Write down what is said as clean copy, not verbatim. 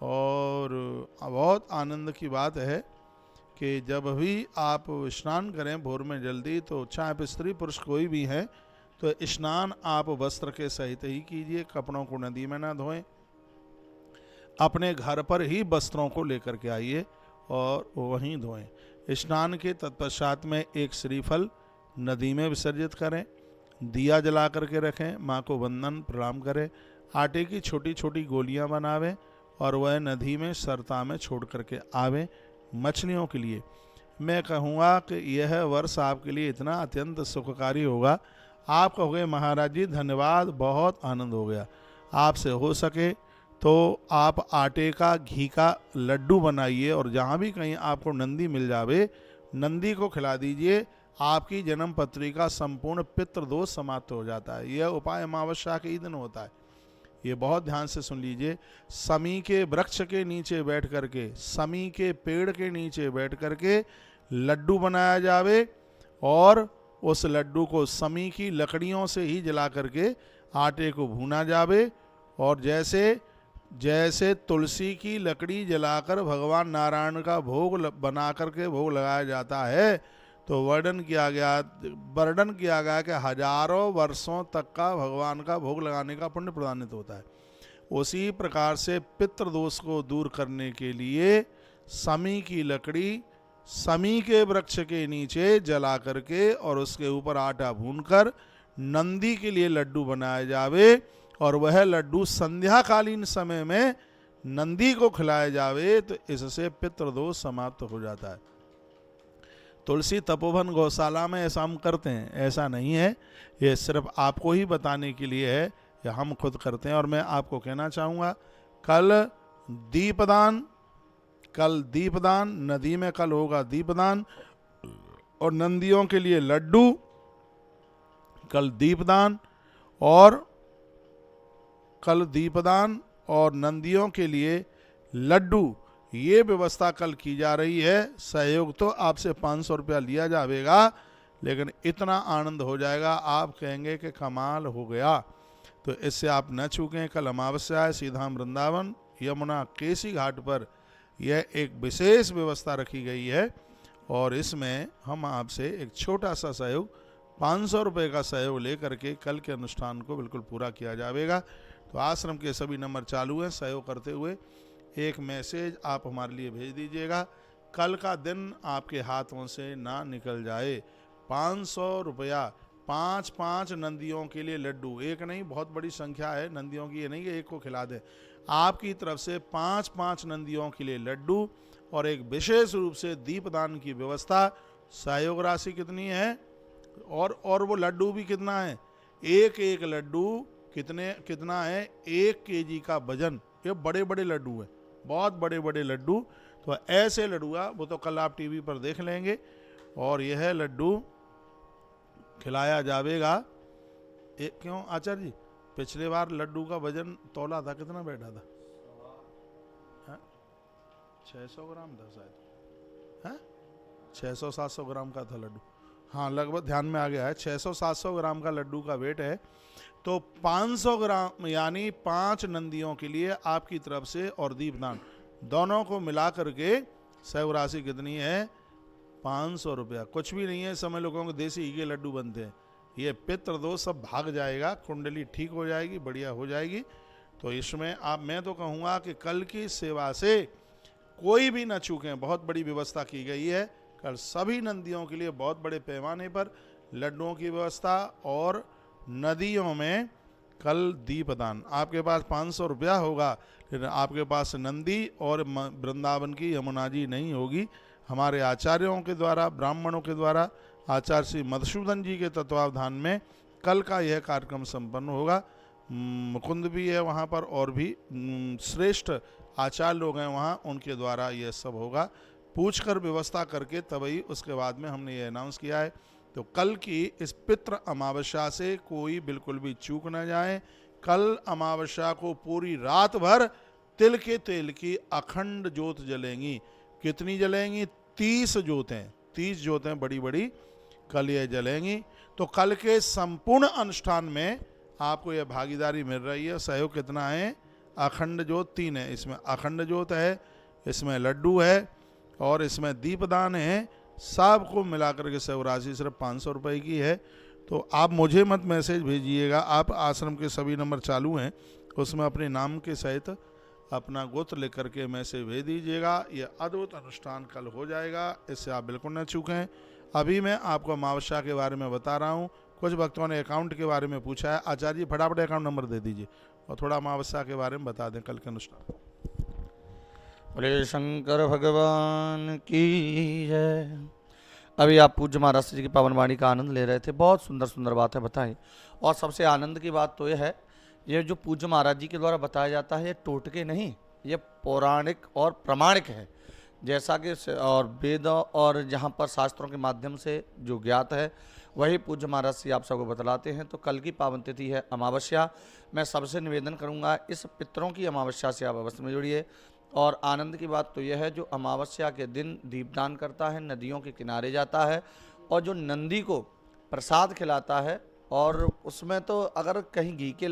और बहुत आनंद की बात है कि जब भी आप स्नान करें भोर में जल्दी, तो चाहे आप स्त्री पुरुष कोई भी हैं, तो स्नान आप वस्त्र के सहित ही कीजिए, कपड़ों को नदी में ना धोएं। अपने घर पर ही वस्त्रों को लेकर के आइए और वहीं धोएं। स्नान के तत्पश्चात में एक श्रीफल नदी में विसर्जित करें, दिया जला करके रखें, माँ को वंदन प्रणाम करें, आटे की छोटी छोटी गोलियां बनावें और वह नदी में सरता में छोड़ करके आवें। मछलियों के लिए मैं कहूँगा कि यह वर्ष आपके लिए इतना अत्यंत सुखकारी होगा, आप कहोगे महाराज जी धन्यवाद, बहुत आनंद हो गया। आपसे हो सके तो आप आटे का घी का लड्डू बनाइए और जहाँ भी कहीं आपको नंदी मिल जावे, नंदी को खिला दीजिए। आपकी जन्म पत्री का संपूर्ण पितृदोष समाप्त हो जाता है। यह उपाय अमावस्या के ही दिन होता है। ये बहुत ध्यान से सुन लीजिए। समी के वृक्ष के नीचे बैठ करके, समी के पेड़ के नीचे बैठ करके लड्डू बनाया जावे और उस लड्डू को समी की लकड़ियों से ही जला करके आटे को भूना जावे। और जैसे जैसे तुलसी की लकड़ी जलाकर भगवान नारायण का भोग बना करके भोग लगाया जाता है, तो वर्णन किया गया कि हजारों वर्षों तक का भगवान का भोग लगाने का पुण्य प्रदानित होता है। उसी प्रकार से पितृदोष को दूर करने के लिए समी की लकड़ी समी के वृक्ष के नीचे जला करके और उसके ऊपर आटा भूनकर नंदी के लिए लड्डू बनाए जावे और वह लड्डू संध्याकालीन समय में नंदी को खिलाया जावे, तो इससे पितृदोष समाप्त हो जाता है। तुलसी तपोवन गौशाला में ऐसा हम करते हैं, ऐसा नहीं है, ये सिर्फ आपको ही बताने के लिए है, ये हम खुद करते हैं। और मैं आपको कहना चाहूँगा कल दीपदान नदी में कल होगा दीपदान और नंदियों के लिए लड्डू, कल दीपदान और नंदियों के लिए लड्डू, ये व्यवस्था कल की जा रही है। सहयोग तो आपसे 500 रुपया लिया जाएगा, लेकिन इतना आनंद हो जाएगा, आप कहेंगे कि कमाल हो गया। तो इससे आप न चूकें। कल अमावस्या है, सीधा वृंदावन यमुना केसी घाट पर यह एक विशेष व्यवस्था रखी गई है और इसमें हम आपसे एक छोटा सा सहयोग 500 रुपये का सहयोग लेकर के कल के अनुष्ठान को बिल्कुल पूरा किया जाएगा। तो आश्रम के सभी नंबर चालू हैं, सहयोग करते हुए एक मैसेज आप हमारे लिए भेज दीजिएगा। कल का दिन आपके हाथों से ना निकल जाए। 500 रुपया, 5 नंदियों के लिए लड्डू, एक नहीं, बहुत बड़ी संख्या है नंदियों की, ये नहीं कि एक को खिला दे। आपकी तरफ से 5 नंदियों के लिए लड्डू और एक विशेष रूप से दीपदान की व्यवस्था। सहयोग राशि कितनी है और वो लड्डू भी कितना है, एक लड्डू कितना है, 1 केजी का वजन। ये बड़े बड़े लड्डू हैं, बहुत बड़े बड़े लड्डू। तो ऐसे लड्डू वो तो कल आप टीवी पर देख लेंगे और यह लड्डू खिलाया जाएगा। क्यों आचार्य जी, पिछले बार लड्डू का वजन तौला था, कितना बैठा था? 600 ग्राम था शायद, 600-700 ग्राम का था लड्डू। हाँ, लगभग ध्यान में आ गया है, 600-700 ग्राम का लड्डू का वेट है। तो 500 ग्राम यानी 5 नंदियों के लिए आपकी तरफ से और दीपदान दोनों को मिला करके सहयोग राशि कितनी है? 500 रुपया। कुछ भी नहीं है, समय लोगों को देसी घी के लड्डू बनते हैं। ये पितृदोष सब भाग जाएगा, कुंडली ठीक हो जाएगी, बढ़िया हो जाएगी। तो इसमें मैं तो कहूँगा कि कल की सेवा से कोई भी न चूकें, बहुत बड़ी व्यवस्था की गई है। कल सभी नदियों के लिए बहुत बड़े पैमाने पर लड्डुओं की व्यवस्था और नदियों में कल दीपदान। आपके पास 500 रुपया होगा, लेकिन आपके पास नंदी और वृंदावन की यमुना जी नहीं होगी। हमारे आचार्यों के द्वारा, ब्राह्मणों के द्वारा, आचार्य श्री मधुसूदन जी के तत्वावधान में कल का यह कार्यक्रम संपन्न होगा। मुकुंद भी है वहाँ पर और भी श्रेष्ठ आचार्य लोग हैं वहाँ, उनके द्वारा यह सब होगा। पूछकर व्यवस्था करके तभी उसके बाद में हमने ये अनाउंस किया है। तो कल की इस पितृ अमावस्या से कोई बिल्कुल भी चूक न जाए। कल अमावस्या को पूरी रात भर तिल के तेल की अखंड ज्योत जलेंगी। कितनी जलेंगी? 30 ज्योतें, 30 ज्योतें बड़ी बड़ी कल ये जलेंगी। तो कल के संपूर्ण अनुष्ठान में आपको यह भागीदारी मिल रही है। सहयोग कितना है? अखंड ज्योत 3 है। इसमें अखंड ज्योत है, इसमें लड्डू है और इसमें दीपदान है। सबको मिलाकर के सेवा राशि सिर्फ 500 रुपये की है। तो आप मुझे मत मैसेज भेजिएगा, आप आश्रम के सभी नंबर चालू हैं, उसमें अपने नाम के सहित अपना गोत्र लिख करके मैसेज भेज दीजिएगा। यह अद्भुत अनुष्ठान कल हो जाएगा, इससे आप बिल्कुल न चूकें। अभी मैं आपको अमावस्या के बारे में बता रहा हूँ। कुछ भक्तों ने अकाउंट के बारे में पूछा है, आचार्य जी फटाफट अकाउंट नंबर दे दीजिए और थोड़ा अमावस्या के बारे में बता दें कल के अनुष्ठान। बोले शंकर भगवान की जय। अभी आप पूज्य महाराज जी की पावन वाणी का आनंद ले रहे थे, बहुत सुंदर सुंदर बातें बताई। और सबसे आनंद की बात तो यह है, ये जो पूज्य महाराज जी के द्वारा बताया जाता है, ये टोटके नहीं, ये पौराणिक और प्रामाणिक है। जैसा कि और वेद और जहाँ पर शास्त्रों के माध्यम से जो ज्ञात है, वही पूज्य महाराज जी आप सबको बतलाते हैं। तो कल की पावन तिथि है अमावस्या। मैं सबसे निवेदन करूँगा, इस पितरों की अमावस्या से आप अवश्य में जुड़िए। और आनंद की बात तो यह है, जो अमावस्या के दिन दीपदान करता है, नदियों के किनारे जाता है और जो नंदी को प्रसाद खिलाता है, और उसमें तो अगर कहीं घी के